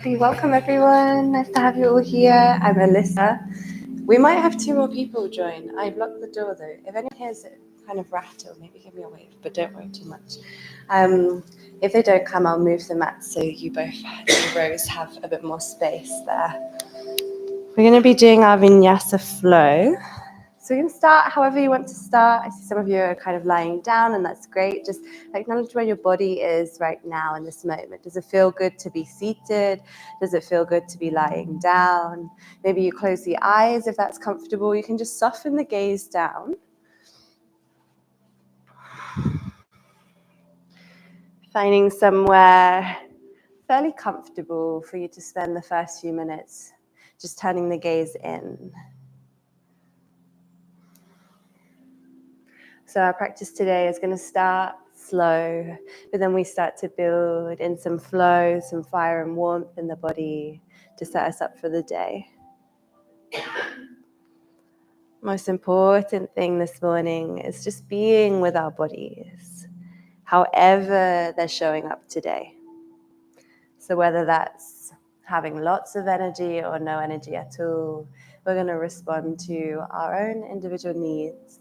Welcome everyone. Nice to have you all here. I'm Elyssa. We might have 2 more people join. I've locked the door though. If anyone hears it kind of rattle, maybe give me a wave, but don't worry too much. If they don't come, I'll move the mat so you both, you rows, have a bit more space there. We're going to be doing our Vinyasa flow. So you can start however you want to start. I see some of you are kind of lying down, and that's great. Just acknowledge where your body is right now in this moment. Does it feel good to be seated? Does it feel good to be lying down? Maybe you close the eyes if that's comfortable. You can just soften the gaze down. Finding somewhere fairly comfortable for you to spend the first few minutes, just turning the gaze in. So our practice today is going to start slow, but then we start to build in some flow, some fire and warmth in the body to set us up for the day. Most important thing this morning is just being with our bodies, however they're showing up today. So whether that's having lots of energy or no energy at all, we're going to respond to our own individual needs.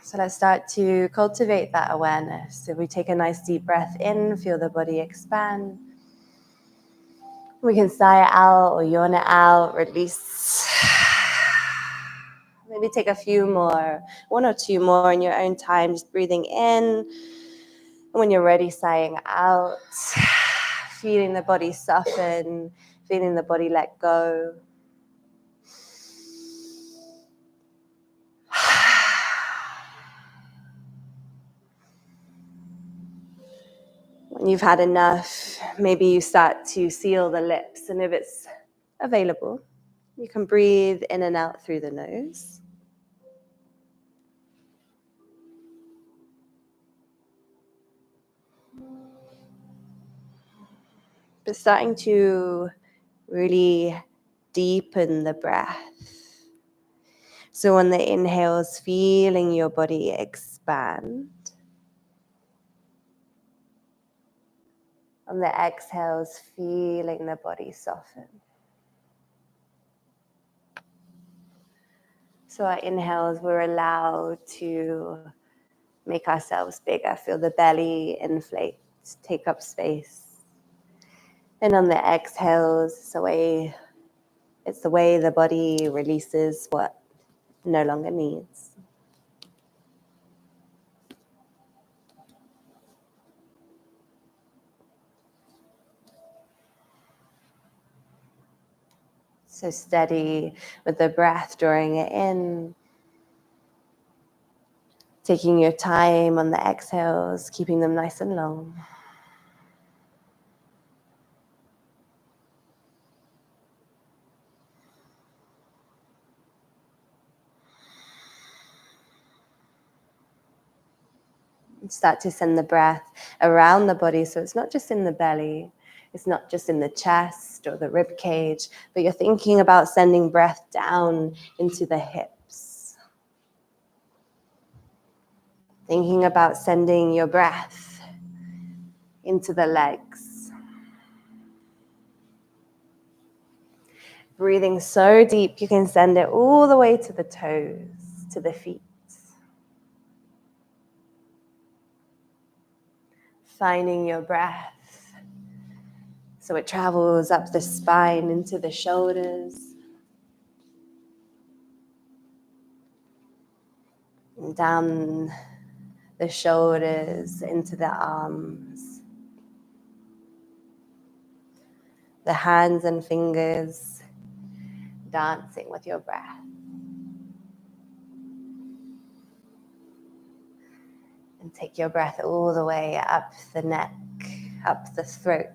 So let's start to cultivate that awareness. So we take a nice deep breath in, feel the body expand. We can sigh it out or yawn it out, release. Maybe take a few more, 1 or 2 more in your own time, just breathing in. And when you're ready, sighing out, feeling the body soften, feeling the body let go. When you've had enough, maybe you start to seal the lips, and if it's available, you can breathe in and out through the nose. But starting to really deepen the breath. So on the inhales, feeling your body expand. On the exhales, feeling the body soften. So our inhales, we're allowed to make ourselves bigger. Feel the belly inflate, take up space. And on the exhales, it's the way the body releases what no longer needs. So steady with the breath, drawing it in. Taking your time on the exhales, keeping them nice and long. And start to send the breath around the body, so it's not just in the belly, it's not just in the chest or the rib cage, but you're thinking about sending breath down into the hips. Thinking about sending your breath into the legs. Breathing so deep, you can send it all the way to the toes, to the feet. Finding your breath so it travels up the spine into the shoulders. And down the shoulders into the arms. The hands and fingers dancing with your breath. And take your breath all the way up the neck, up the throat,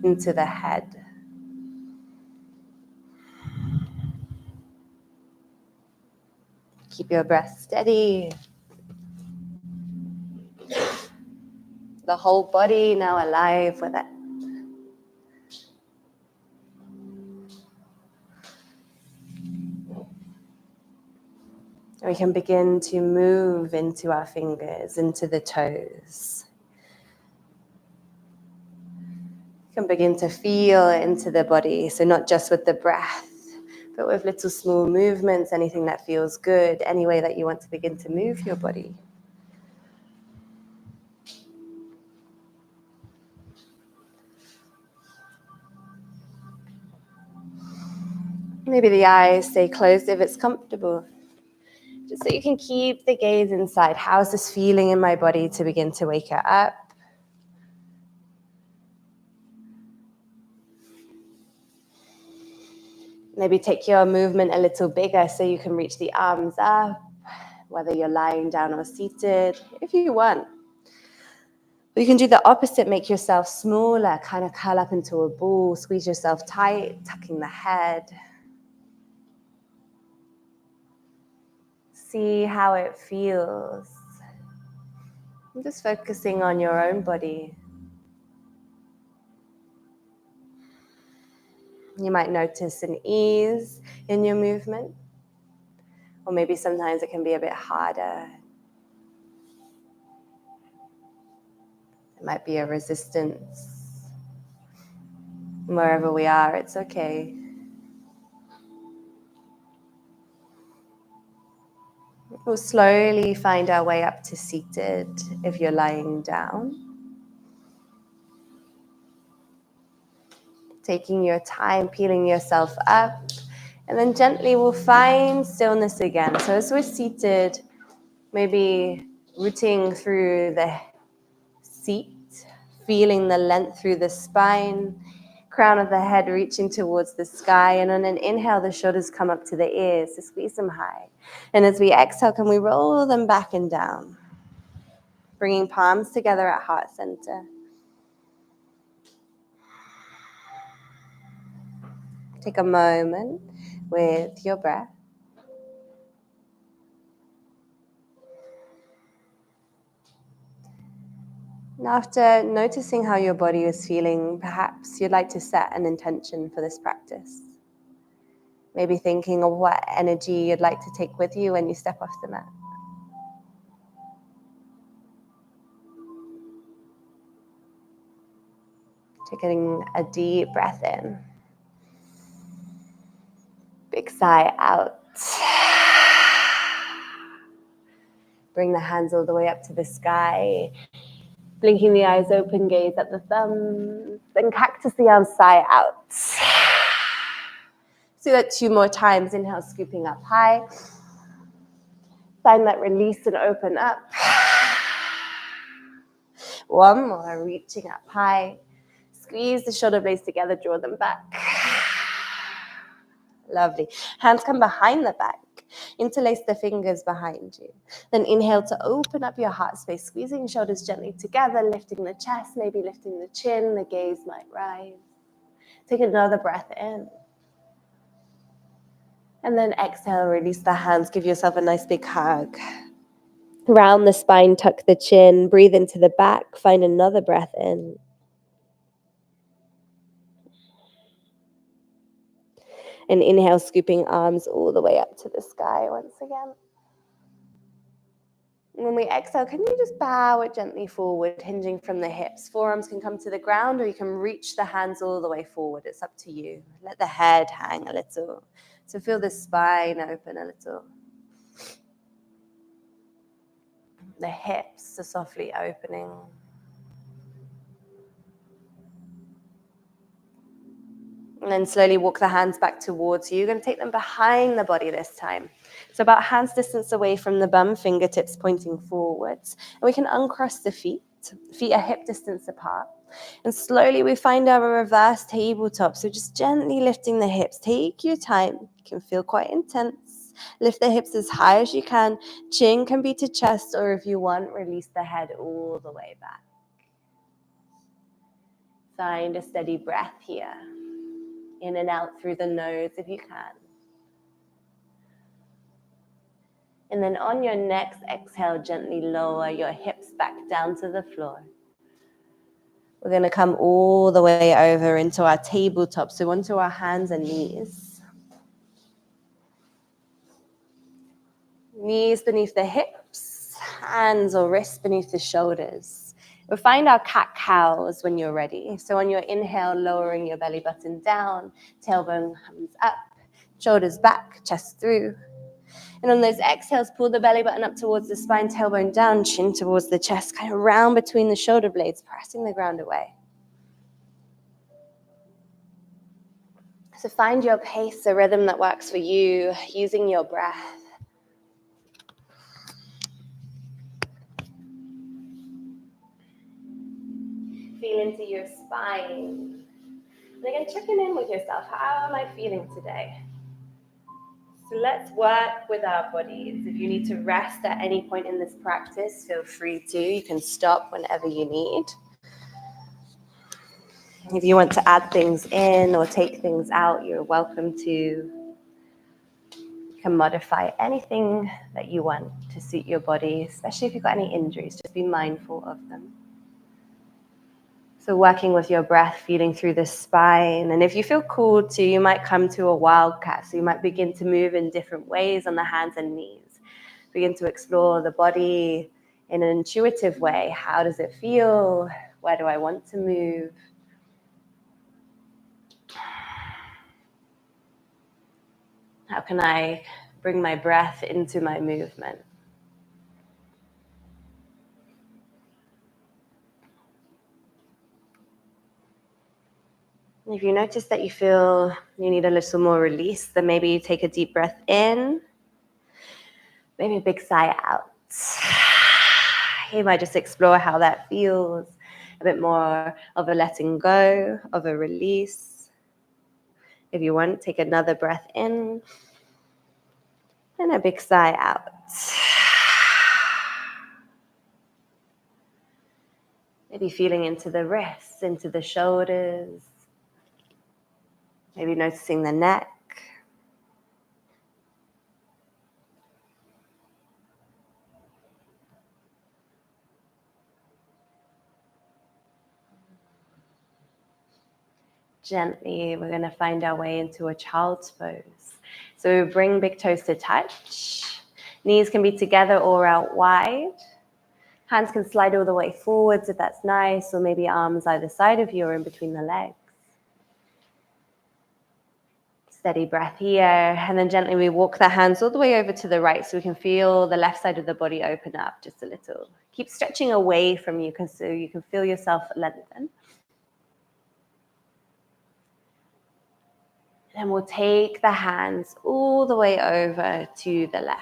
into the head. Keep your breath steady. The whole body now alive with it. We can begin to move into our fingers, into the toes. You can begin to feel into the body, so not just with the breath, but with little small movements, anything that feels good, any way that you want to begin to move your body. Maybe the eyes stay closed if it's comfortable. Just so you can keep the gaze inside. How's this feeling in my body to begin to wake it up? Maybe take your movement a little bigger so you can reach the arms up, whether you're lying down or seated, if you want. You can do the opposite, make yourself smaller, kind of curl up into a ball, squeeze yourself tight, tucking the head. See how it feels. I'm just focusing on your own body. You might notice an ease in your movement, or maybe sometimes it can be a bit harder. It might be a resistance. Wherever we are, it's okay. We'll slowly find our way up to seated if you're lying down. Taking your time, peeling yourself up, and then gently we'll find stillness again. So as we're seated, maybe rooting through the seat, feeling the length through the spine, crown of the head reaching towards the sky, and on an inhale, the shoulders come up to the ears to squeeze them high. And as we exhale, can we roll them back and down, bringing palms together at heart center. Take a moment with your breath. And after noticing how your body is feeling, perhaps you'd like to set an intention for this practice. Maybe thinking of what energy you'd like to take with you when you step off the mat. Taking a deep breath in. Big sigh out. Bring the hands all the way up to the sky. Blinking the eyes open, gaze at the thumbs. Then cactus the arms, sigh out. Do that 2 more times. Inhale, scooping up high. Find that release and open up. 1 more, reaching up high. Squeeze the shoulder blades together, draw them back. Lovely. Hands come behind the back. Interlace the fingers behind you. Then inhale to open up your heart space, squeezing shoulders gently together, lifting the chest, maybe lifting the chin, the gaze might rise. Take another breath in. And then exhale, release the hands, give yourself a nice big hug. Round the spine, tuck the chin, breathe into the back, find another breath in. And inhale, scooping arms all the way up to the sky once again. When we exhale, can you just bow it gently forward, hinging from the hips? Forearms can come to the ground, or you can reach the hands all the way forward. It's up to you. Let the head hang a little. So feel the spine open a little. The hips are softly opening. And then slowly walk the hands back towards you. You're going to take them behind the body this time. So about hands distance away from the bum, fingertips pointing forwards. And we can uncross the feet. Feet are hip distance apart. And slowly we find our reverse tabletop. So just gently lifting the hips. Take your time. It can feel quite intense. Lift the hips as high as you can. Chin can be to chest, or if you want, release the head all the way back. Find a steady breath here. In and out through the nose if you can. And then on your next exhale, gently lower your hips back down to the floor. We're going to come all the way over into our tabletop, so onto our hands and knees. Knees beneath the hips, hands or wrists beneath the shoulders. We'll find our cat-cows when you're ready. So on your inhale, lowering your belly button down, tailbone comes up, shoulders back, chest through. And on those exhales, pull the belly button up towards the spine, tailbone down, chin towards the chest, kind of round between the shoulder blades, pressing the ground away. So find your pace, a rhythm that works for you, using your breath. Feel into your spine. And again, checking in with yourself. How am I feeling today? So let's work with our bodies. If you need to rest at any point in this practice, feel free to. You can stop whenever you need. If you want to add things in or take things out, you're welcome to. You can modify anything that you want to suit your body, especially if you've got any injuries. Just be mindful of them. So working with your breath, feeling through the spine. And if you feel called to, you might come to a wildcat. So you might begin to move in different ways on the hands and knees. Begin to explore the body in an intuitive way. How does it feel? Where do I want to move? How can I bring my breath into my movement? If you notice that you feel you need a little more release, then maybe you take a deep breath in, maybe a big sigh out. You might just explore how that feels, a bit more of a letting go, of a release. If you want, take another breath in and a big sigh out. Maybe feeling into the wrists, into the shoulders. Maybe noticing the neck. Gently, we're going to find our way into a child's pose. So bring big toes to touch. Knees can be together or out wide. Hands can slide all the way forwards if that's nice, or maybe arms either side of you or in between the legs. Steady breath here, and then gently we walk the hands all the way over to the right so we can feel the left side of the body open up just a little. Keep stretching away from you so you can feel yourself lengthen. And we'll take the hands all the way over to the left.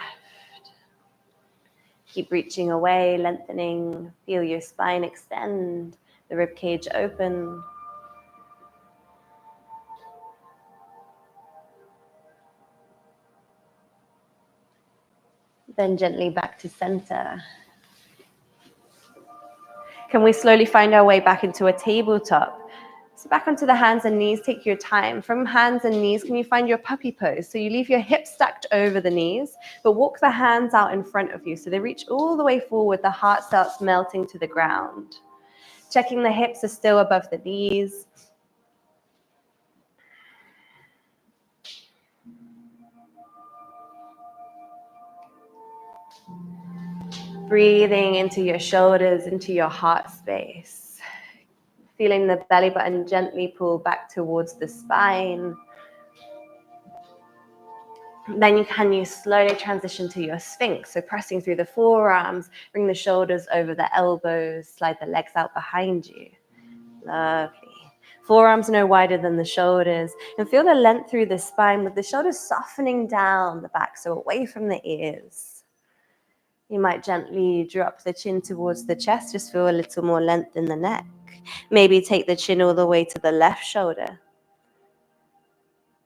Keep reaching away, lengthening. Feel your spine extend, the rib cage open. Then gently back to center. Can we slowly find our way back into a tabletop? So back onto the hands and knees, take your time. From hands and knees, can you find your puppy pose? So you leave your hips stacked over the knees, but walk the hands out in front of you. So they reach all the way forward, the heart starts melting to the ground. Checking the hips are still above the knees. Breathing into your shoulders, into your heart space. Feeling the belly button gently pull back towards the spine. Then can you slowly transition to your Sphinx. So pressing through the forearms, bring the shoulders over the elbows, slide the legs out behind you. Lovely. Forearms no wider than the shoulders. And feel the length through the spine with the shoulders softening down the back, so away from the ears. You might gently drop the chin towards the chest, just feel a little more length in the neck. Maybe take the chin all the way to the left shoulder.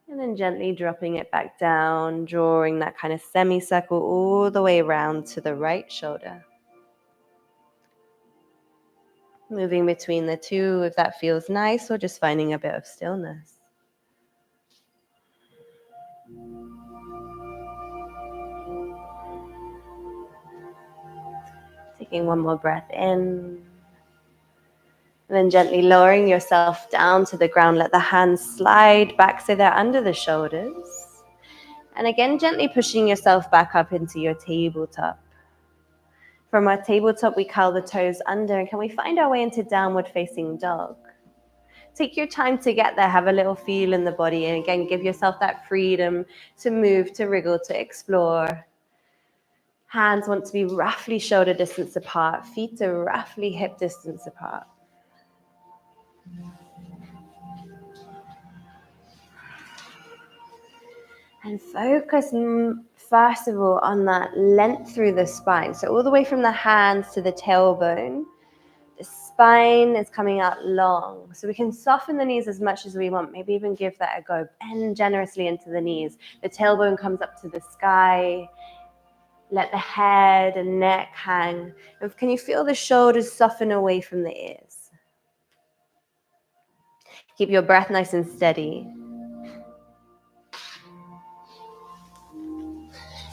And then gently dropping it back down, drawing that kind of semicircle all the way around to the right shoulder. Moving between the two if that feels nice, or just finding a bit of stillness. Taking one more breath in. And then gently lowering yourself down to the ground. Let the hands slide back so they're under the shoulders. And again, gently pushing yourself back up into your tabletop. From our tabletop, we curl the toes under, and can we find our way into downward facing dog? Take your time to get there, have a little feel in the body, and again, give yourself that freedom to move, to wriggle, to explore. Hands want to be roughly shoulder distance apart, feet are roughly hip distance apart. And focus first of all on that length through the spine. So all the way from the hands to the tailbone, the spine is coming out long. So we can soften the knees as much as we want, maybe even give that a go. Bend generously into the knees. The tailbone comes up to the sky. Let the head and neck hang. And can you feel the shoulders soften away from the ears? Keep your breath nice and steady.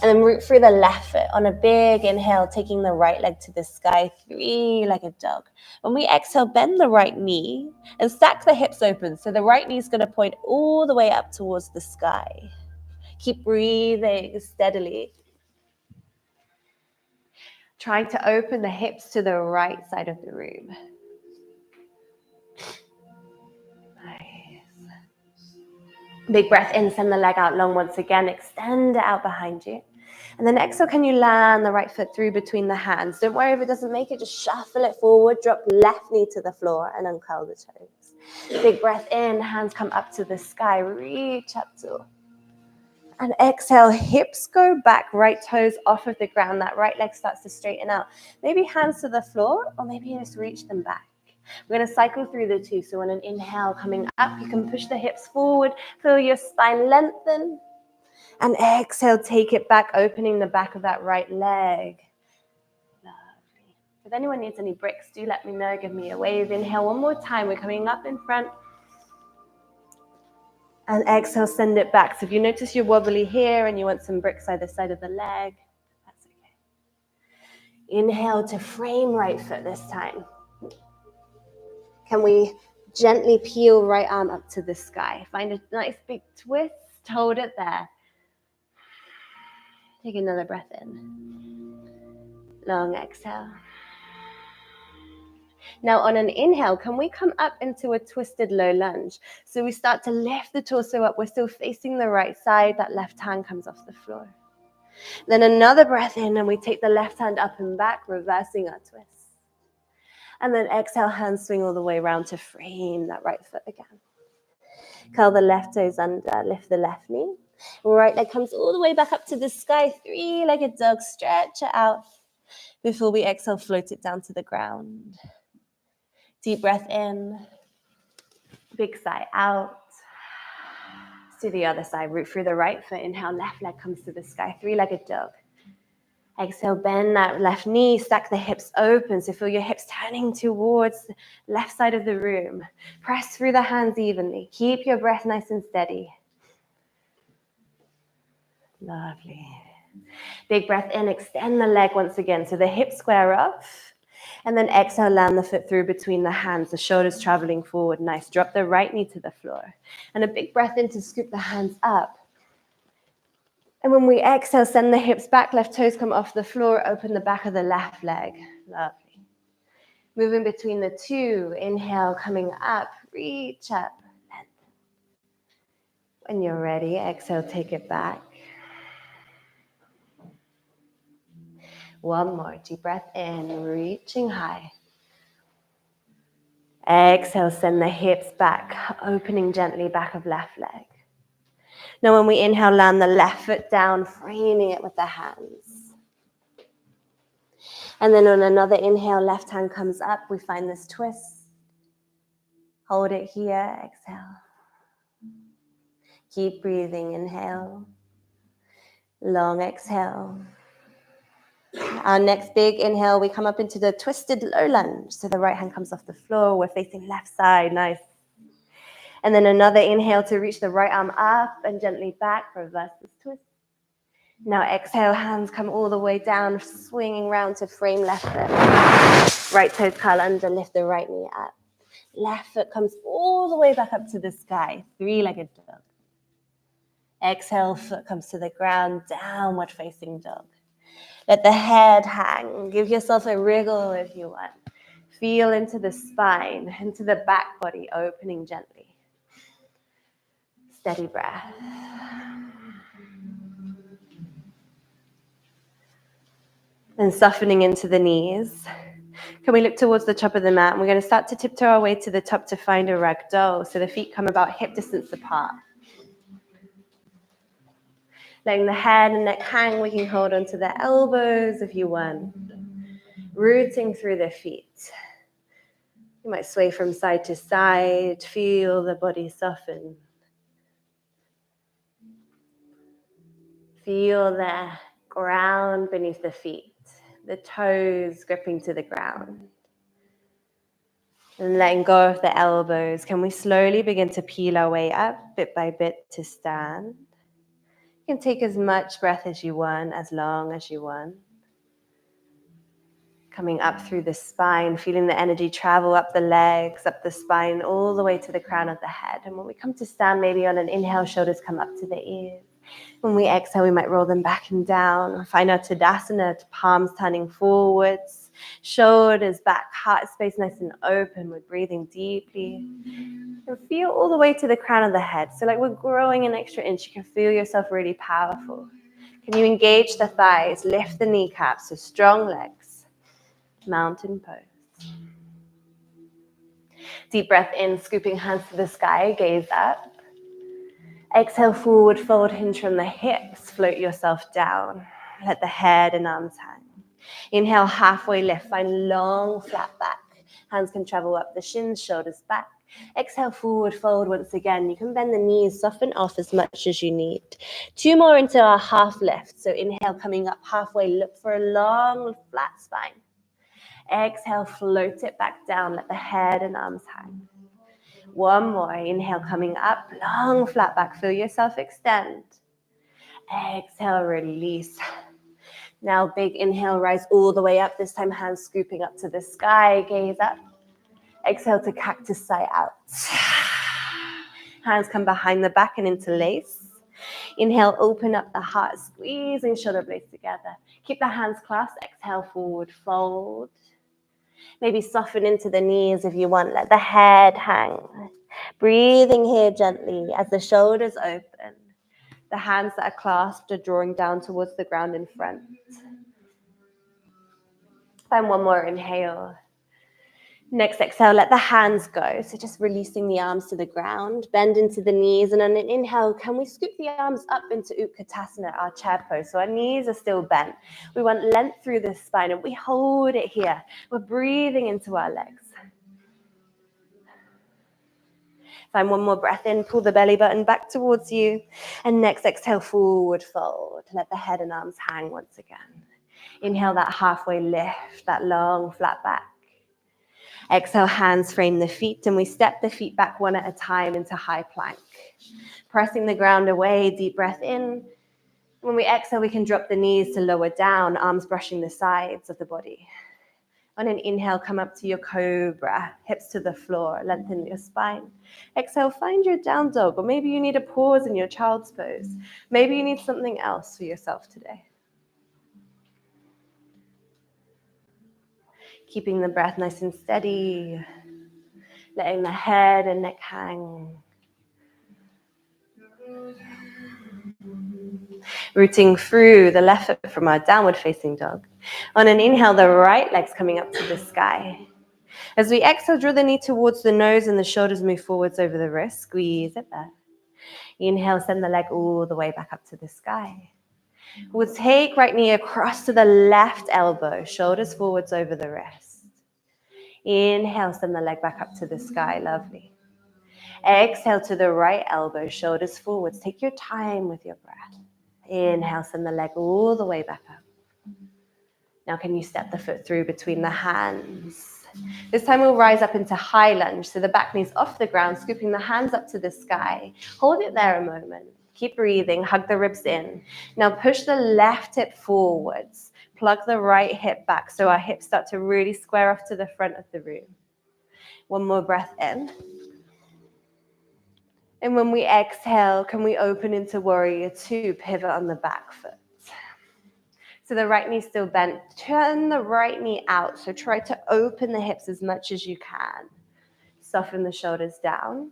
And then root through the left foot on a big inhale, taking the right leg to the sky, 3-legged dog. When we exhale, bend the right knee and stack the hips open. So the right knee is going to point all the way up towards the sky. Keep breathing steadily. Trying to open the hips to the right side of the room. Nice. Big breath in, send the leg out long once again. Extend it out behind you. And then exhale, can you land the right foot through between the hands? Don't worry if it doesn't make it, just shuffle it forward, drop left knee to the floor and uncurl the toes. Big breath in, hands come up to the sky, reach up to. And exhale, hips go back, right toes off of the ground, that right leg starts to straighten out. Maybe hands to the floor, or maybe you just reach them back. We're going to cycle through the two. So on an inhale coming up, you can push the hips forward, feel your spine lengthen. And exhale, take it back, opening the back of that right leg. Lovely. If anyone needs any bricks, do let me know. Give me a wave. Inhale one more time. We're coming up in front. And exhale, send it back. So if you notice you're wobbly here and you want some bricks either side of the leg, that's okay. Inhale to frame right foot this time. Can we gently peel right arm up to the sky? Find a nice big twist. Hold it there. Take another breath in. Long exhale. Now on an inhale, can we come up into a twisted low lunge? So we start to lift the torso up. We're still facing the right side. That left hand comes off the floor. Then another breath in and we take the left hand up and back, reversing our twist. And then exhale, hands swing all the way around to frame that right foot again. Curl the left toes under, lift the left knee. Right leg comes all the way back up to the sky, 3-legged dog, stretch it out. Before we exhale, float it down to the ground. Deep breath in, big sigh out. To the other side, root through the right foot, inhale, left leg comes to the sky, 3-legged dog. Exhale, bend that left knee, stack the hips open, so feel your hips turning towards the left side of the room. Press through the hands evenly. Keep your breath nice and steady. Lovely. Big breath in, extend the leg once again, so the hips square off. And then exhale, land the foot through between the hands, the shoulders traveling forward. Nice. Drop the right knee to the floor. And a big breath in to scoop the hands up. And when we exhale, send the hips back, left toes come off the floor, open the back of the left leg. Lovely. Moving between the two, inhale, coming up, reach up. When you're ready, exhale, take it back. One more, deep breath in, reaching high. Exhale, send the hips back, opening gently back of left leg. Now when we inhale, land the left foot down, framing it with the hands. And then on another inhale, left hand comes up, we find this twist. Hold it here, exhale. Keep breathing, inhale. Long exhale. Our next big inhale, we come up into the twisted low lunge. So the right hand comes off the floor, we're facing left side, nice. And then another inhale to reach the right arm up and gently back, reverse this twist. Now exhale, hands come all the way down, swinging round to frame left foot. Right toes curl under, lift the right knee up. Left foot comes all the way back up to the sky, 3-legged dog. Exhale, foot comes to the ground, downward facing dog. Let the head hang. Give yourself a wriggle if you want. Feel into the spine, into the back body, opening gently. Steady breath. And softening into the knees. Can we look towards the top of the mat? And we're going to start to tiptoe our way to the top to find a ragdoll. So the feet come about hip distance apart. Letting the head and neck hang, we can hold onto the elbows if you want. Rooting through the feet. You might sway from side to side. Feel the body soften. Feel the ground beneath the feet. The toes gripping to the ground. And letting go of the elbows. Can we slowly begin to peel our way up bit by bit to stand? You can take as much breath as you want, as long as you want. Coming up through the spine, feeling the energy travel up the legs, up the spine, all the way to the crown of the head. And when we come to stand, maybe on an inhale, shoulders come up to the ears. When we exhale, we might roll them back and down. Find our Tadasana, palms turning forwards, shoulders back, heart space nice and open. We're breathing deeply. And feel all the way to the crown of the head. So like we're growing an extra inch. You can feel yourself really powerful. Can you engage the thighs, lift the kneecaps, so strong legs. Mountain pose. Deep breath in, scooping hands to the sky, gaze up. Exhale, forward fold, hinge from the hips, float yourself down. Let the head and arms hang. Inhale, halfway lift, find long, flat back. Hands can travel up the shins, shoulders back. Exhale, forward fold once again. You can bend the knees, soften off as much as you need. 2 more into our half lift. So inhale, coming up halfway, look for a long, flat spine. Exhale, float it back down. Let the head and arms hang. 1 more. Inhale, coming up, long, flat back. Feel yourself extend. Exhale, release. Now, big inhale, rise all the way up. This time, hands scooping up to the sky. Gaze up. Exhale to cactus sigh out. Hands come behind the back and interlace. Inhale, open up the heart, squeezing shoulder blades together. Keep the hands clasped. Exhale, forward fold. Maybe soften into the knees if you want. Let the head hang. Breathing here gently as the shoulders open. The hands that are clasped are drawing down towards the ground in front. Find 1 more inhale. Next exhale, let the hands go. So just releasing the arms to the ground, bend into the knees. And on an inhale, can we scoop the arms up into Utkatasana, our chair pose? So our knees are still bent. We want length through the spine and we hold it here. We're breathing into our legs. Find 1 more breath in, pull the belly button back towards you. And next exhale, forward fold. Let the head and arms hang once again. Inhale that halfway lift, that long flat back. Exhale, hands frame the feet, and we step the feet back 1 at a time into high plank. Pressing the ground away, deep breath in. When we exhale, we can drop the knees to lower down, arms brushing the sides of the body. On an inhale, come up to your cobra, hips to the floor, lengthen your spine. Exhale, find your down dog, or maybe you need a pause in your child's pose. Maybe you need something else for yourself today. Keeping the breath nice and steady, letting the head and neck hang. Rooting through the left foot from our downward facing dog. On an inhale, the right leg's coming up to the sky. As we exhale, draw the knee towards the nose and the shoulders move forwards over the wrist. Squeeze it there. Inhale, send the leg all the way back up to the sky. We'll take right knee across to the left elbow, shoulders forwards over the wrist. Inhale, send the leg back up to the sky. Lovely. Exhale to the right elbow, shoulders forwards. Take your time with your breath. Inhale, send the leg all the way back up. Now can you step the foot through between the hands? This time we'll rise up into high lunge, so the back knee's off the ground, scooping the hands up to the sky. Hold it there a moment. Keep breathing, hug the ribs in. Now push the left hip forwards. Plug the right hip back so our hips start to really square off to the front of the room. 1 more breath in. And when we exhale, can we open into warrior 2, pivot on the back foot. So the right knee still bent. Turn the right knee out. So try to open the hips as much as you can. Soften the shoulders down.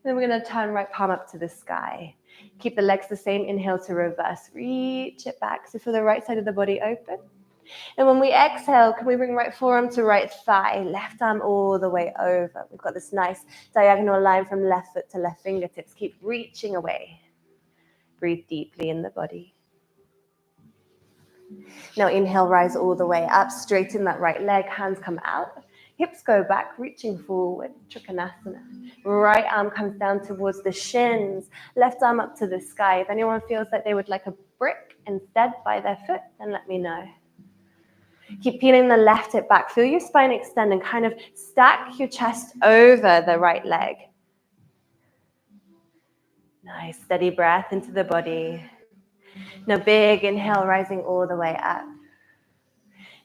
Then we're going to turn right palm up to the sky. Keep the legs the same. Inhale to reverse. Reach it back. So for the right side of the body open. And when we exhale, can we bring right forearm to right thigh, left arm all the way over. We've got this nice diagonal line from left foot to left fingertips. Keep reaching away. Breathe deeply in the body. Now inhale, rise all the way up, straighten that right leg, hands come out. Hips go back, reaching forward, Trikonasana. Right arm comes down towards the shins, left arm up to the sky. If anyone feels like they would like a brick instead by their foot, then let me know. Keep peeling the left hip back. Feel your spine extend and kind of stack your chest over the right leg. Nice, steady breath into the body. Now big inhale, rising all the way up.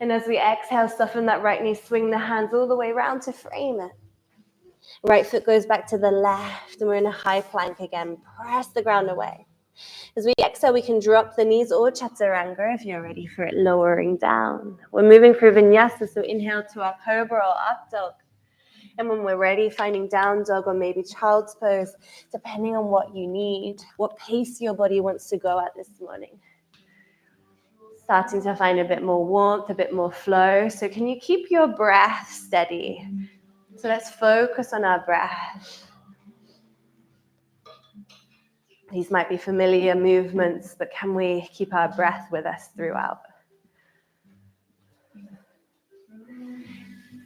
And as we exhale, soften that right knee, swing the hands all the way around to frame it. Right foot goes back to the left, and we're in a high plank again. Press the ground away. As we exhale, we can drop the knees or chaturanga if you're ready for it, lowering down. We're moving through Vinyasa, so inhale to our cobra or up dog. And when we're ready, finding down dog or maybe child's pose, depending on what you need, what pace your body wants to go at this morning. Starting to find a bit more warmth, a bit more flow. So can you keep your breath steady? So let's focus on our breath. These might be familiar movements, but can we keep our breath with us throughout?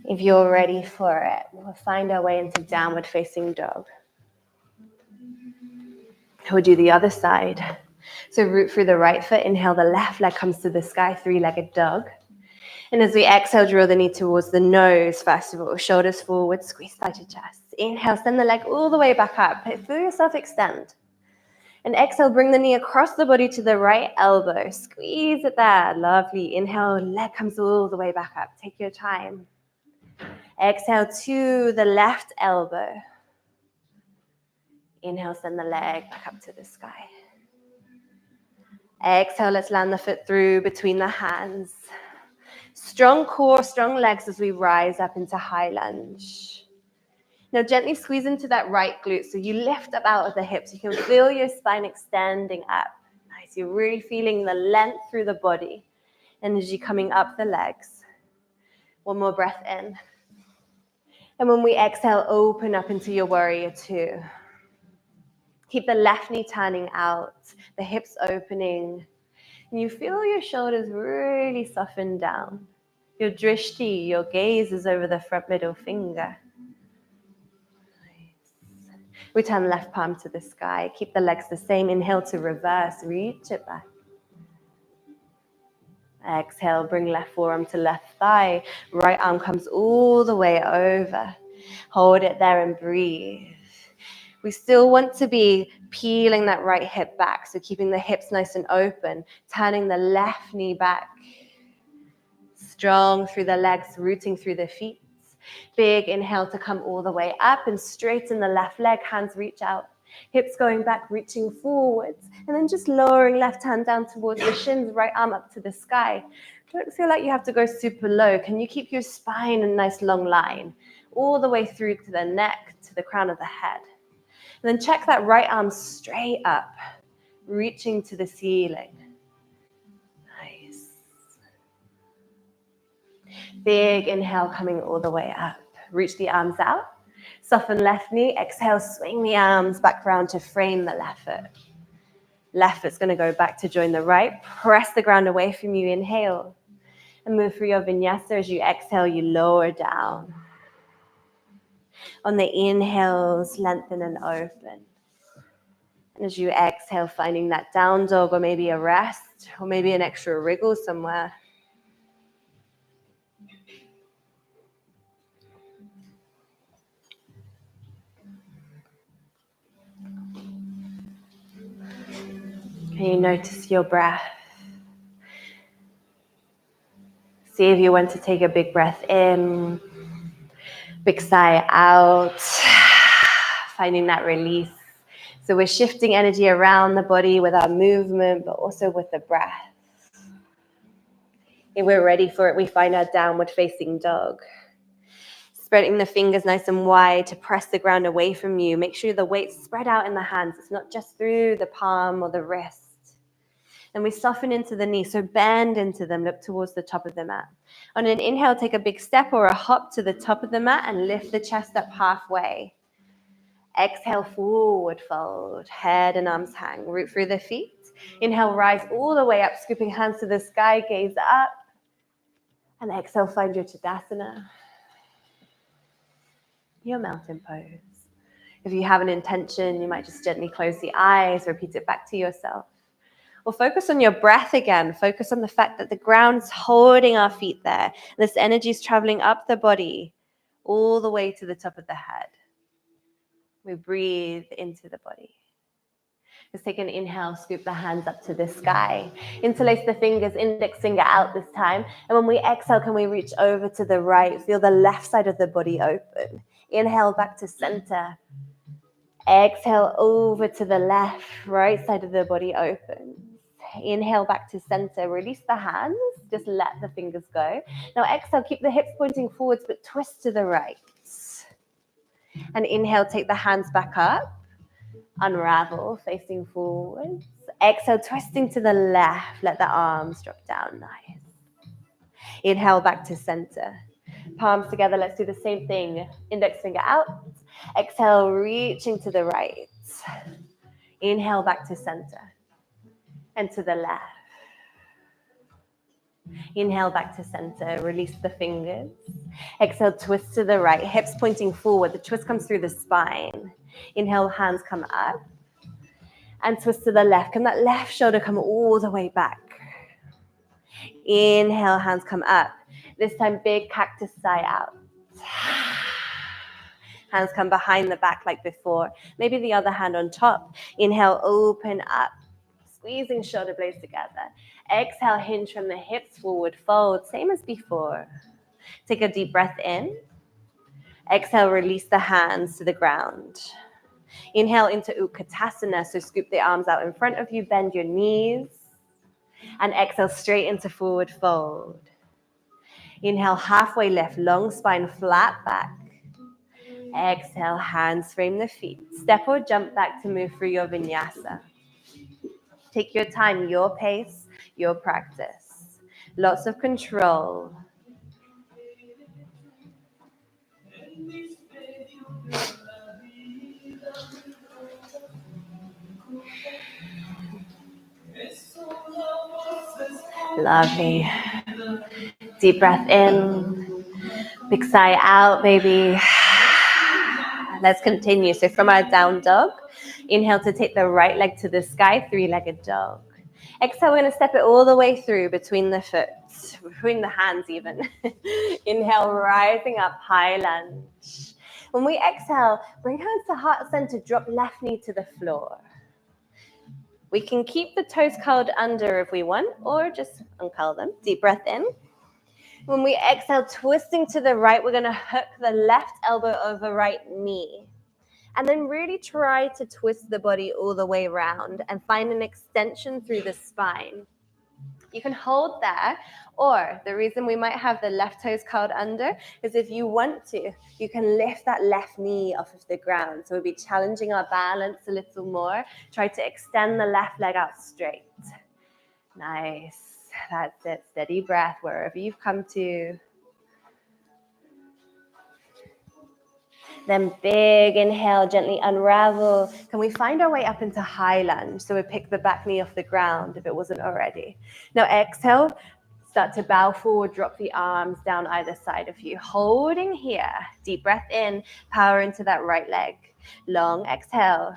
If you're ready for it, we'll find our way into downward facing dog. We'll do the other side. So root through the right foot, inhale, the left leg comes to the sky, three-legged dog. And as we exhale, draw the knee towards the nose, first of all, shoulders forward, squeeze tight your chest. Inhale, send the leg all the way back up. Feel yourself extend. And exhale, bring the knee across the body to the right elbow. Squeeze it there. Lovely. Inhale, leg comes all the way back up. Take your time. Exhale to the left elbow. Inhale, send the leg back up to the sky. Exhale, let's land the foot through between the hands. Strong core, strong legs as we rise up into high lunge. Now gently squeeze into that right glute so you lift up out of the hips. You can feel your spine extending up. Nice, you're really feeling the length through the body. Energy coming up the legs. One more breath in. And when we exhale, open up into your warrior two. Keep the left knee turning out, the hips opening. And you feel your shoulders really soften down. Your drishti, your gaze is over the front middle finger. Nice. We turn left palm to the sky. Keep the legs the same. Inhale to reverse. Reach it back. Exhale, bring left forearm to left thigh. Right arm comes all the way over. Hold it there and breathe. We still want to be peeling that right hip back, so keeping the hips nice and open, turning the left knee back. Strong through the legs, rooting through the feet. Big inhale to come all the way up and straighten the left leg, hands reach out. Hips going back, reaching forwards, and then just lowering left hand down towards the shins, right arm up to the sky. Don't feel like you have to go super low. Can you keep your spine in a nice long line, all the way through to the neck, to the crown of the head? And then check that right arm straight up, reaching to the ceiling. Nice. Big inhale coming all the way up. Reach the arms out. Soften left knee. Exhale, swing the arms back around to frame the left foot. Left foot's going to go back to join the right. Press the ground away from you. Inhale. And move through your vinyasa. As you exhale, you lower down. On the inhales, lengthen and open. And as you exhale, finding that down dog or maybe a rest or maybe an extra wriggle somewhere. Can you notice your breath? See if you want to take a big breath in, big sigh out, finding that release. So we're shifting energy around the body with our movement, but also with the breath. If we're ready for it, we find our downward facing dog. Spreading the fingers nice and wide to press the ground away from you. Make sure the weight's spread out in the hands. It's not just through the palm or the wrist. And we soften into the knees, so bend into them, look towards the top of the mat. On an inhale, take a big step or a hop to the top of the mat and lift the chest up halfway. Exhale, forward fold, head and arms hang, root through the feet. Inhale, rise all the way up, scooping hands to the sky, gaze up. And exhale, find your Tadasana, your mountain pose. If you have an intention, you might just gently close the eyes, repeat it back to yourself. Or focus on your breath again. Focus on the fact that the ground's holding our feet there. This energy is traveling up the body, all the way to the top of the head. We breathe into the body. Let's take an inhale, scoop the hands up to the sky. Interlace the fingers, index finger out this time. And when we exhale, can we reach over to the right? Feel the left side of the body open. Inhale back to center. Exhale over to the left, right side of the body open. Inhale back to center. Release the hands. Just let the fingers go. Now exhale, keep the hips pointing forwards, but twist to the right. And inhale, take the hands back up. Unravel, facing forwards. Exhale, twisting to the left. Let the arms drop down. Nice. Inhale, back to center. Palms together. Let's do the same thing. Index finger out. Exhale, reaching to the right. Inhale, back to center. And to the left. Inhale, back to center. Release the fingers. Exhale, twist to the right. Hips pointing forward. The twist comes through the spine. Inhale, hands come up. And twist to the left. Can that left shoulder come all the way back? Inhale, hands come up. This time, big cactus sigh out. Hands come behind the back like before. Maybe the other hand on top. Inhale, open up. Squeezing shoulder blades together. Exhale, hinge from the hips, forward fold. Same as before. Take a deep breath in. Exhale, release the hands to the ground. Inhale into Utkatasana, so scoop the arms out in front of you, bend your knees. And exhale, straight into forward fold. Inhale, halfway lift, long spine, flat back. Exhale, hands frame the feet. Step or jump back to move through your Vinyasa. Take your time, your pace, your practice. Lots of control. Lovely. Deep breath in. Big sigh out, baby. Let's continue. So from our down dog, inhale to take the right leg to the sky, three-legged dog. Exhale, we're going to step it all the way through between the foot, between the hands even. Inhale, rising up, high lunge. When we exhale, bring hands to heart center, drop left knee to the floor. We can keep the toes curled under if we want, or just uncurl them. Deep breath in. When we exhale, twisting to the right, we're going to hook the left elbow over right knee. And then really try to twist the body all the way around and find an extension through the spine. You can hold there, or the reason we might have the left toes curled under is if you want to, you can lift that left knee off of the ground. So we'll be challenging our balance a little more. Try to extend the left leg out straight. Nice. That's it. Steady breath wherever you've come to. Then big inhale, gently unravel. Can we find our way up into high lunge? So we pick the back knee off the ground if it wasn't already. Now exhale, start to bow forward, drop the arms down either side of you. Holding here, deep breath in, power into that right leg. Long exhale.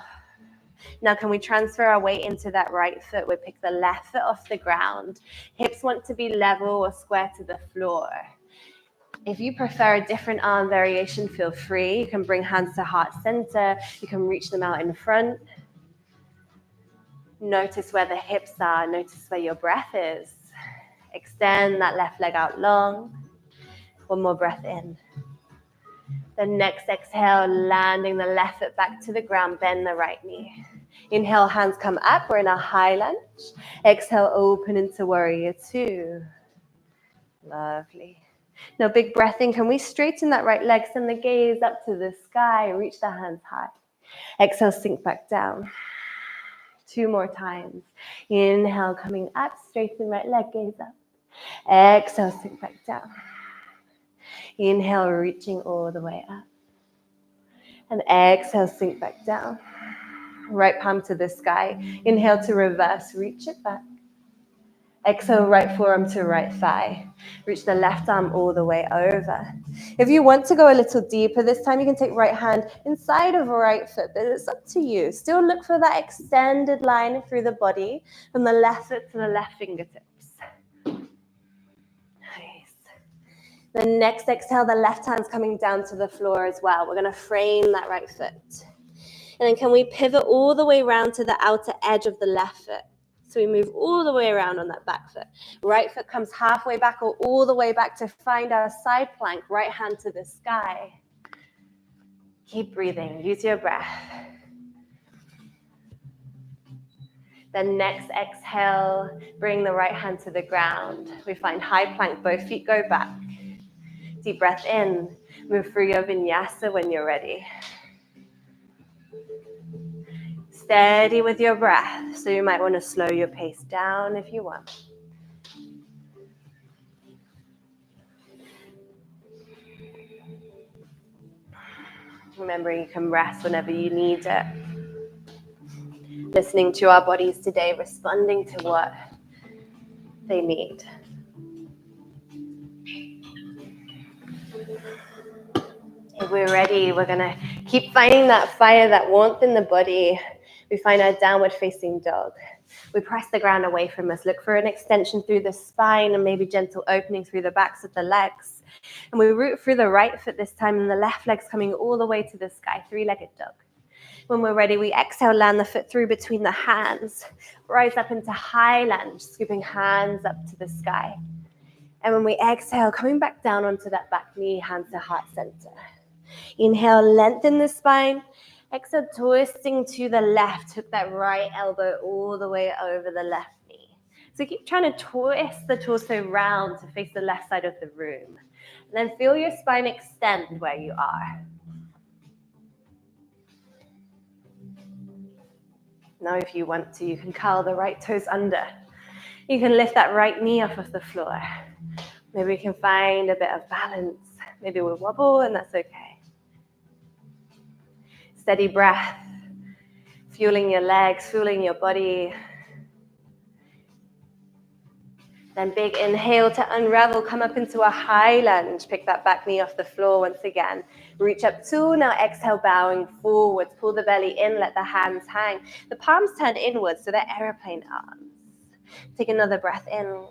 Now can we transfer our weight into that right foot? We pick the left foot off the ground. Hips want to be level or square to the floor. If you prefer a different arm variation, feel free. You can bring hands to heart center. You can reach them out in front. Notice where the hips are. Notice where your breath is. Extend that left leg out long. One more breath in. The next exhale, landing the left foot back to the ground. Bend the right knee. Inhale, hands come up. We're in a high lunge. Exhale, open into warrior two. Lovely. Now, big breath in. Can we straighten that right leg? Send the gaze up to the sky. Reach the hands high. Exhale, sink back down. 2 more times. Inhale, coming up. Straighten right leg, gaze up. Exhale, sink back down. Inhale, reaching all the way up. And exhale, sink back down. Right palm to the sky. Inhale to reverse, reach it back. Exhale, right forearm to right thigh. Reach the left arm all the way over. If you want to go a little deeper this time, you can take right hand inside of right foot, but it's up to you. Still look for that extended line through the body from the left foot to the left fingertips. Nice. Then next exhale, the left hand's coming down to the floor as well. We're going to frame that right foot. And then can we pivot all the way around to the outer edge of the left foot? So we move all the way around on that back foot. Right foot comes halfway back or all the way back to find our side plank. Right hand to the sky. Keep breathing. Use your breath. Then next exhale, bring the right hand to the ground. We find high plank, both feet go back. Deep breath in. Move through your vinyasa when you're ready. Steady with your breath, so you might want to slow your pace down if you want. Remembering you can rest whenever you need it. Listening to our bodies today, responding to what they need. If we're ready, we're going to keep finding that fire, that warmth in the body. We find our downward facing dog. We press the ground away from us. Look for an extension through the spine and maybe gentle opening through the backs of the legs. And we root through the right foot this time and the left leg's coming all the way to the sky, 3-legged dog. When we're ready, we exhale, land the foot through between the hands. Rise up into high lunge, scooping hands up to the sky. And when we exhale, coming back down onto that back knee, hands to heart center. Inhale, lengthen the spine. Exhale, twisting to the left. Hook that right elbow all the way over the left knee. So keep trying to twist the torso round to face the left side of the room. And then feel your spine extend where you are. Now, if you want to, you can curl the right toes under. You can lift that right knee off of the floor. Maybe we can find a bit of balance. Maybe we'll wobble, and that's okay. Steady breath, fueling your legs, fueling your body. Then big inhale to unravel, come up into a high lunge. Pick that back knee off the floor once again. Reach up tall, now exhale, bowing forwards. Pull the belly in, let the hands hang. The palms turn inwards, so they're airplane arms. Take another breath in.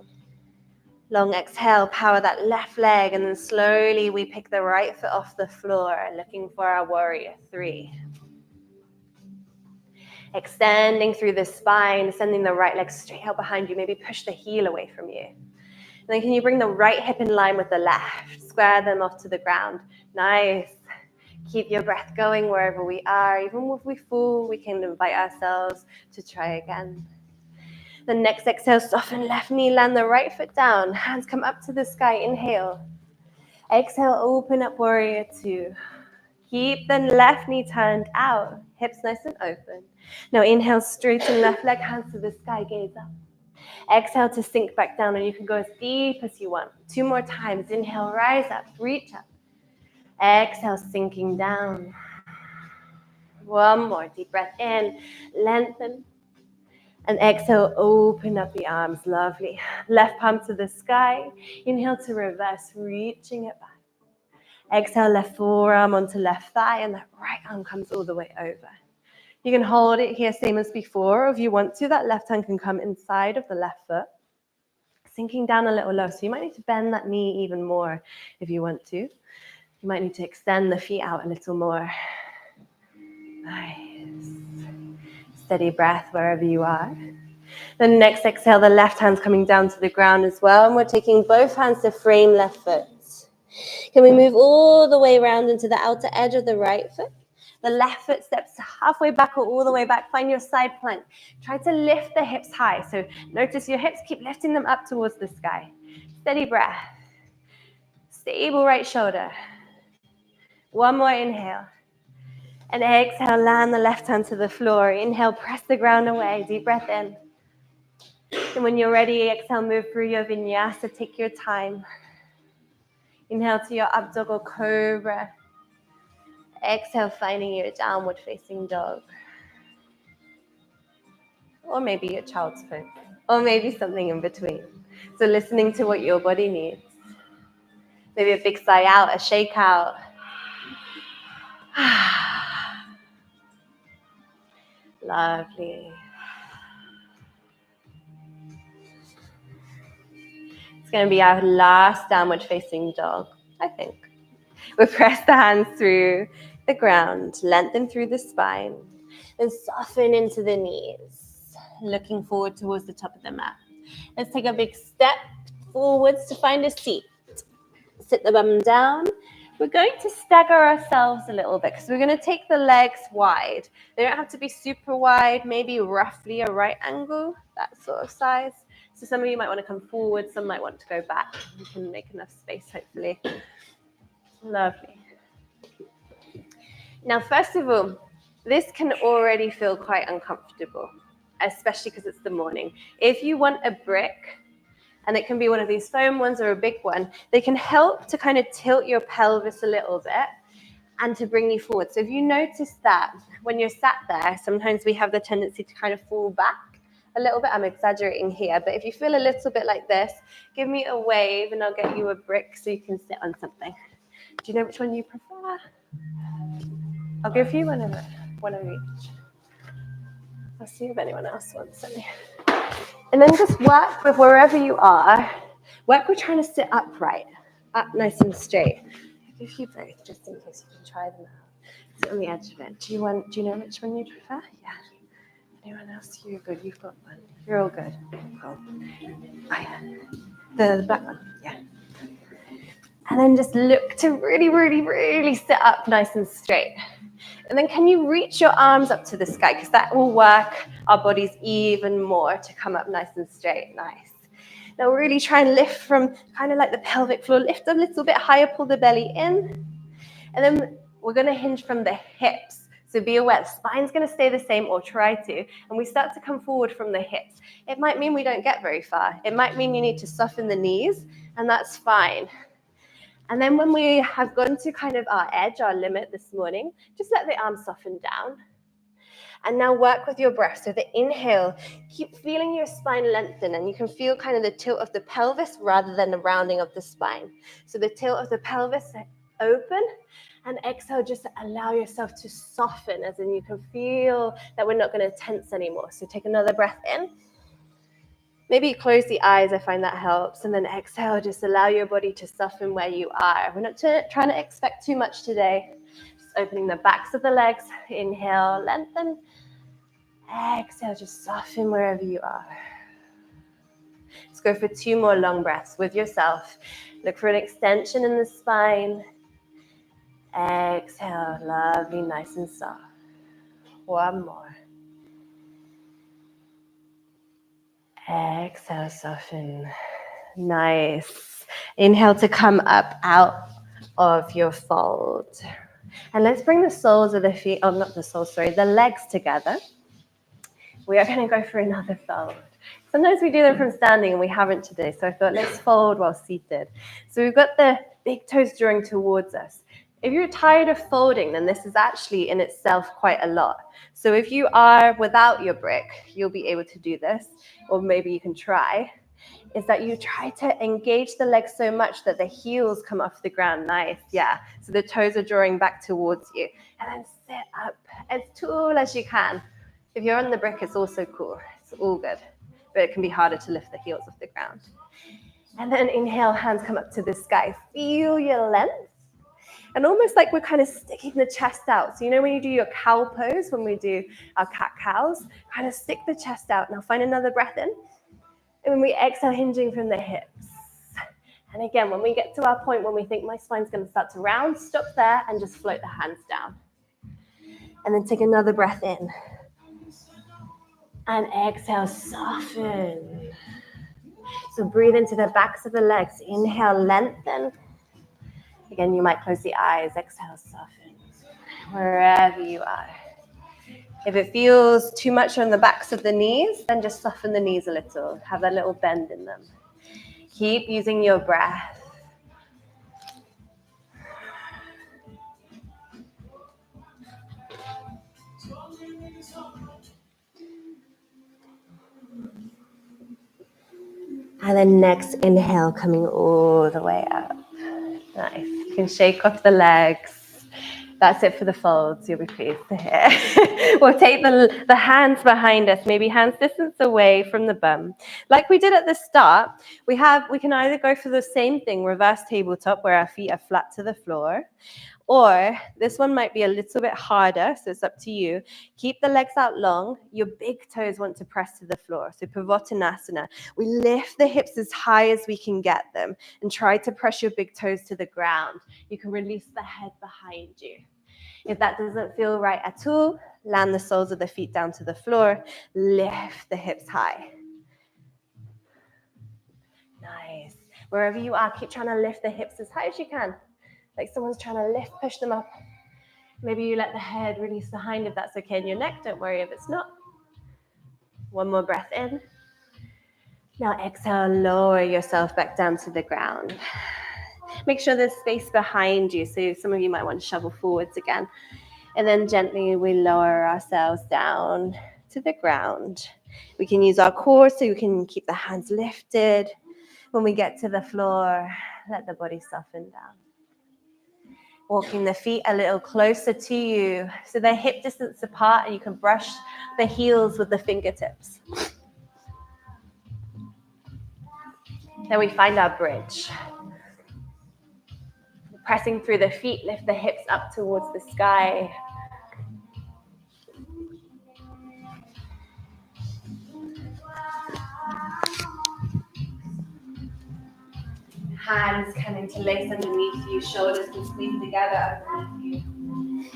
Long exhale, power that left leg, and then slowly we pick the right foot off the floor, looking for our warrior 3. Extending through the spine, sending the right leg straight out behind you. Maybe push the heel away from you. And then can you bring the right hip in line with the left? Square them off to the ground. Nice. Keep your breath going wherever we are. Even if we fall, we can invite ourselves to try again. The next exhale, soften left knee, land the right foot down. Hands come up to the sky. Inhale. Exhale, open up warrior 2. Keep the left knee turned out. Hips nice and open. Now inhale, straighten left leg, hands to the sky, gaze up. Exhale to sink back down, and you can go as deep as you want. 2 more times. Inhale, rise up, reach up. Exhale, sinking down. 1 more. Deep breath in, lengthen. And exhale, open up the arms. Lovely. Left palm to the sky. Inhale to reverse, reaching it back. Exhale, left forearm onto left thigh, and that right arm comes all the way over. You can hold it here, same as before. If you want to, that left hand can come inside of the left foot, sinking down a little low. So you might need to bend that knee even more if you want to. You might need to extend the feet out a little more. Nice. Steady breath wherever you are. Then next exhale, the left hand's coming down to the ground as well. And we're taking both hands to frame left foot. Can we move all the way around into the outer edge of the right foot? The left foot steps halfway back or all the way back. Find your side plank. Try to lift the hips high. So notice your hips, keep lifting them up towards the sky. Steady breath. Stable right shoulder. One more inhale. And exhale, land the left hand to the floor. Inhale, press the ground away. Deep breath in. And when you're ready, exhale, move through your vinyasa. Take your time. Inhale to your up dog or cobra. Exhale, finding your downward facing dog. Or maybe your child's pose. Or maybe something in between. So listening to what your body needs. Maybe a big sigh out, a shake out. Lovely. It's going to be our last downward facing dog, I think. We'll press the hands through the ground, lengthen through the spine, and soften into the knees, looking forward towards the top of the mat. Let's take a big step forwards to find a seat. Sit the bum down. We're going to stagger ourselves a little bit because we're going to take the legs wide. They don't have to be super wide, maybe roughly a right angle, that sort of size. So some of you might want to come forward, some might want to go back. You can make enough space, hopefully. Lovely. Now, first of all, this can already feel quite uncomfortable, especially because it's the morning. If you want a brick, and it can be one of these foam ones or a big one, they can help to kind of tilt your pelvis a little bit and to bring you forward. So if you notice that when you're sat there, sometimes we have the tendency to kind of fall back a little bit. I'm exaggerating here, but if you feel a little bit like this, give me a wave and I'll get you a brick so you can sit on something. Do you know which one you prefer? I'll give you one of each. I'll see if anyone else wants any. And then just work with wherever you are. Work with trying to sit upright, up nice and straight. I'll give you both just in case you can try them out. Sit on the edge of it. Do you know which one you prefer? Yeah. Anyone else? You're good. You've got one. You're all good. Cool. Oh, yeah. The black one. Yeah. And then just look to really, really, really sit up nice and straight. And then can you reach your arms up to the sky? Because that will work our bodies even more to come up nice and straight. Nice. Now really try and lift from kind of like the pelvic floor. Lift a little bit higher, pull the belly in. And then we're going to hinge from the hips. So be aware, the spine's going to stay the same or try to. And we start to come forward from the hips. It might mean we don't get very far. It might mean you need to soften the knees, and that's fine. And then when we have gone to kind of our edge, our limit this morning, just let the arms soften down. And now work with your breath. So the inhale, keep feeling your spine lengthen, and you can feel kind of the tilt of the pelvis rather than the rounding of the spine. So the tilt of the pelvis open, and exhale, just allow yourself to soften, as in you can feel that we're not going to tense anymore. So take another breath in. Maybe close the eyes, I find that helps. And then exhale, just allow your body to soften where you are. We're not trying to expect too much today. Just opening the backs of the legs. Inhale, lengthen. Exhale, just soften wherever you are. Let's go for 2 more long breaths with yourself. Look for an extension in the spine. Exhale, lovely, nice and soft. 1 more. Exhale, soften. Nice. Inhale to come up out of your fold. And let's bring the soles of the feet, the legs together. We are going to go for another fold. Sometimes we do them from standing and we haven't today. So I thought let's fold while seated. So we've got the big toes drawing towards us. If you're tired of folding, then this is actually in itself quite a lot. So if you are without your brick, you'll be able to do this, or maybe you can try, is that you try to engage the legs so much that the heels come off the ground. Nice, yeah. So the toes are drawing back towards you. And then sit up as tall as you can. If you're on the brick, it's also cool. It's all good. But it can be harder to lift the heels off the ground. And then inhale, hands come up to the sky. Feel your length. And almost like we're kind of sticking the chest out. So you know when you do your cow pose, when we do our cat-cows, kind of stick the chest out. Now find another breath in. And when we exhale, hinging from the hips. And again, when we get to our point when we think my spine's going to start to round, stop there and just float the hands down. And then take another breath in. And exhale, soften. So breathe into the backs of the legs. Inhale, lengthen. Again, you might close the eyes. Exhale, soften. Wherever you are. If it feels too much on the backs of the knees, then just soften the knees a little. Have a little bend in them. Keep using your breath. And then next inhale, coming all the way up. Nice. You can shake off the legs. That's it for the folds. You'll be pleased to hear. We'll take the hands behind us, maybe hands distance away from the bum. Like we did at the start, we can either go for the same thing, reverse tabletop, where our feet are flat to the floor. Or this one might be a little bit harder, so it's up to you. Keep the legs out long. Your big toes want to press to the floor. So Pavottanasana. We lift the hips as high as we can get them and try to press your big toes to the ground. You can release the head behind you. If that doesn't feel right at all, land the soles of the feet down to the floor. Lift the hips high. Nice. Wherever you are, keep trying to lift the hips as high as you can. Like someone's trying to lift, push them up. Maybe you let the head release behind if that's okay in your neck. Don't worry if it's not. One more breath in. Now exhale, lower yourself back down to the ground. Make sure there's space behind you. So some of you might want to shovel forwards again. And then gently we lower ourselves down to the ground. We can use our core so you can keep the hands lifted. When we get to the floor, let the body soften down. Walking the feet a little closer to you so they're hip distance apart and you can brush the heels with the fingertips. Then we find our bridge. Pressing through the feet, lift the hips up towards the sky. Hands can interlace underneath you, shoulders can squeeze together underneath you.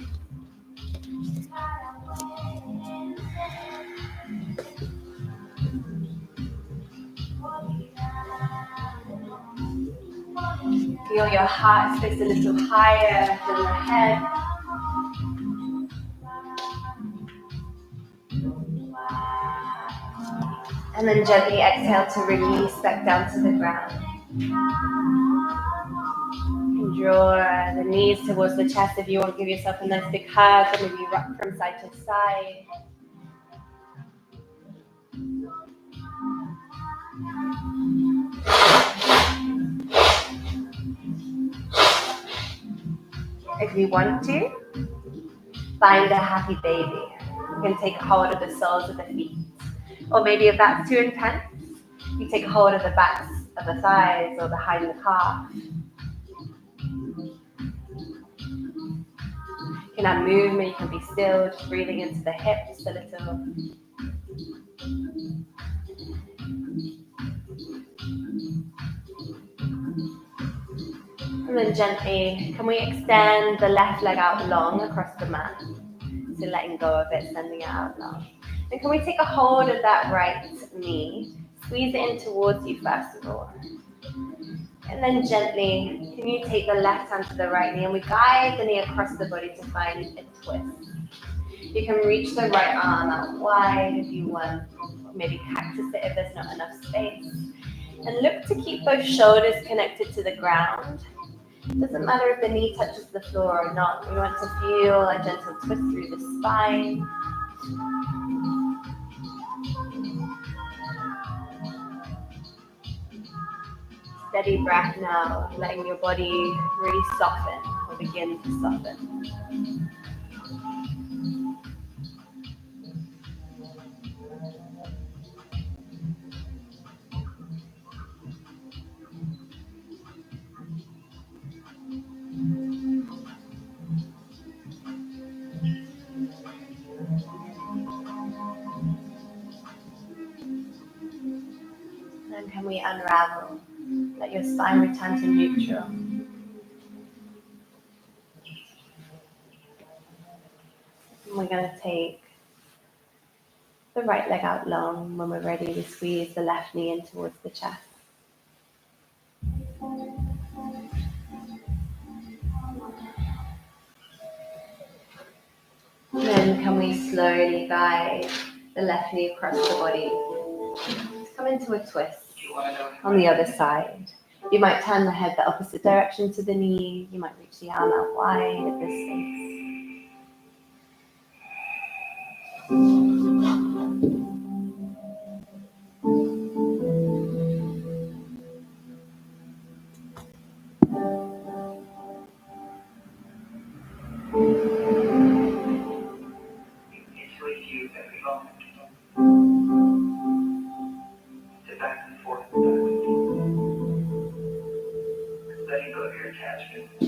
Feel your heart space a little higher than the head. And then gently exhale to release back down to the ground. And draw the knees towards the chest if you want to give yourself a nice big hug, or maybe rock from side to side. If you want to, find a happy baby. You can take hold of the soles of the feet. Or maybe if that's too intense, you take hold of the backs of the thighs or behind the calf. You can have movement, you can be still, just breathing into the hips a little. And then gently, can we extend the left leg out long across the mat? So letting go of it, sending it out long. And can we take a hold of that right knee? Squeeze it in towards you first of all. And then gently, can you take the left hand to the right knee and we guide the knee across the body to find a twist. You can reach the right arm out wide if you want. Maybe cactus it if there's not enough space. And look to keep both shoulders connected to the ground. It doesn't matter if the knee touches the floor or not. We want to feel a gentle twist through the spine. Steady breath now, letting your body really soften or begin to soften. And can we unravel? Let your spine return to neutral. And we're going to take the right leg out long. When we're ready, we squeeze the left knee in towards the chest. Then can we slowly guide the left knee across the body? Come into a twist on the other side. You might turn the head the opposite direction to the knee. You might reach the arm out wide at this space. Letting go of your attachment to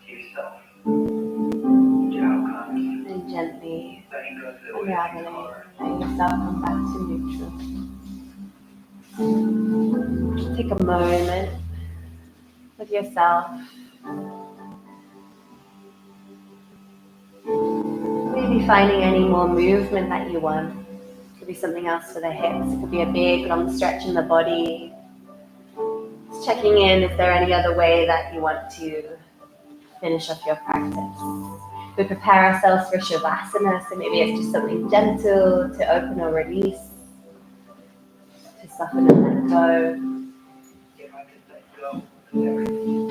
yourself, to outcomes. And gently Letting go of the unraveling, letting yourself come back to neutral. Take a moment with yourself. Maybe finding any more movement that you want. It could be something else for the hips. It could be a big long stretch in the body. Just checking in, is there any other way that you want to finish off your practice? We prepare ourselves for Shavasana, so maybe it's just something gentle to open or release, to soften and let go. If I could let go of everything,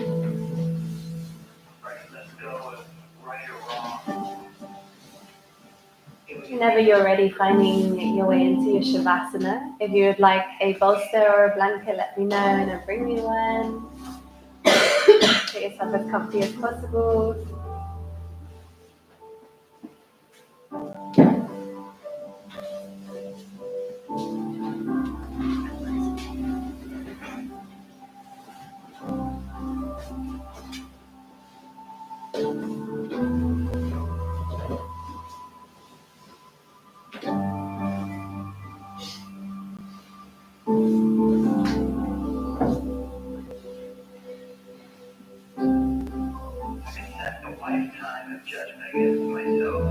right? Let go of right or wrong. Whenever you're ready, finding your way into your Shavasana. If you would like a bolster or a blanket, let me know and I'll bring you one. Get yourself as comfy as possible. A lifetime of judgment against myself.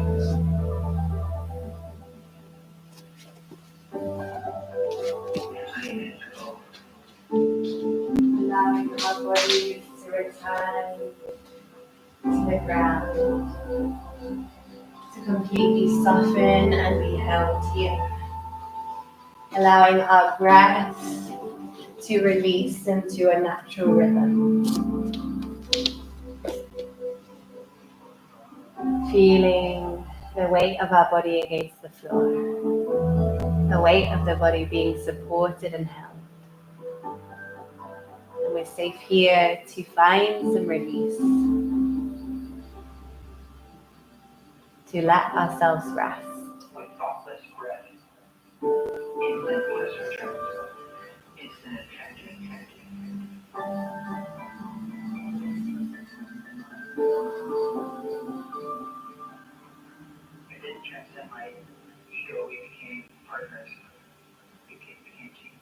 Allowing our bodies to return to the ground, to completely soften and be held here. Allowing our breath to release into a natural rhythm. Feeling the weight of our body against the floor. The weight of the body being supported and held. And we're safe here to find some release. To let ourselves rest. With thoughtless breath, infinite bliss returns, instant attention. I didn't transcend my ego, we became partners. We became team.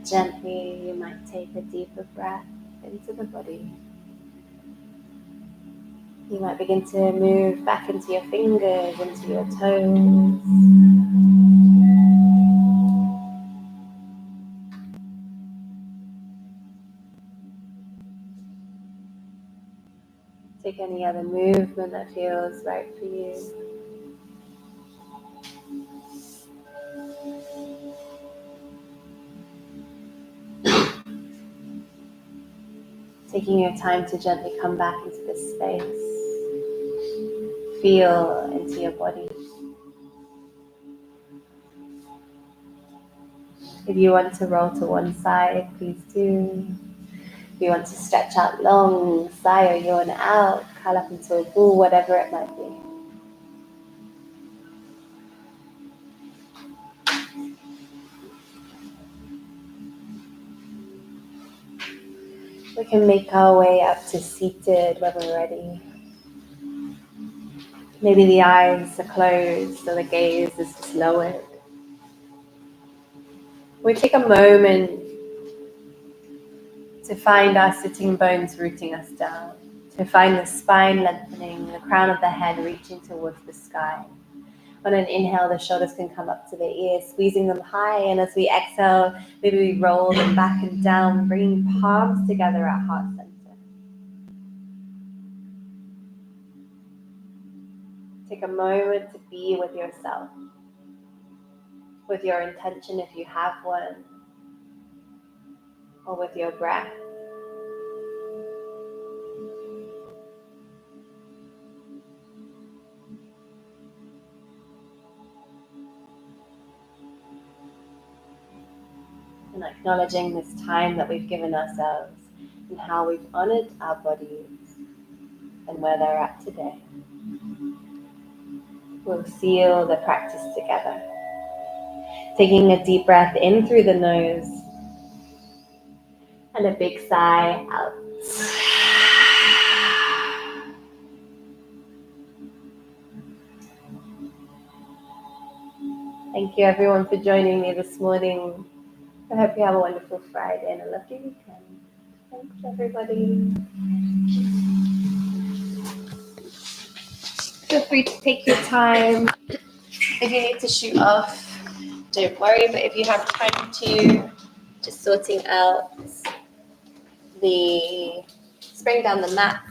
Gently, you might take a deeper breath into the body. You might begin to move back into your fingers, into your toes. Take any other movement that feels right for you. Taking your time to gently come back into this space. Feel into your body. If you want to roll to one side, please do. If you want to stretch out long, sigh or yawn out, curl up into a ball, whatever it might be. We can make our way up to seated when we're ready. Maybe the eyes are closed or the gaze is just lowered. We take a moment to find our sitting bones rooting us down, to find the spine lengthening, the crown of the head reaching towards the sky. On an inhale, the shoulders can come up to the ears, squeezing them high, and as we exhale, maybe we roll them back and down, bringing palms together at heart center. Take a moment to be with yourself, with your intention if you have one, or with your breath. And acknowledging this time that we've given ourselves and how we've honored our bodies and where they're at today. We'll seal the practice together. Taking a deep breath in through the nose and a big sigh out. Thank you everyone for joining me this morning. I hope you have a wonderful Friday and a lovely weekend. Thanks everybody. Feel free to take your time. If you need to shoot off, don't worry, but if you have time to, just sorting out the spraying down the mat